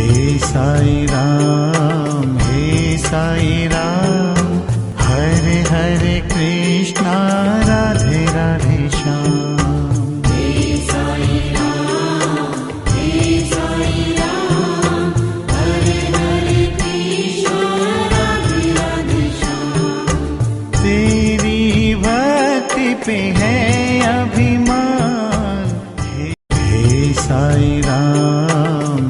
साई राम, हरे हरे कृष्णा, राधे राधे श्याम। हे साई राम, हरे हरे कृष्णा, राधे राधे श्याम। तेरी भक्ति पे है अभिमान, हे साई राम,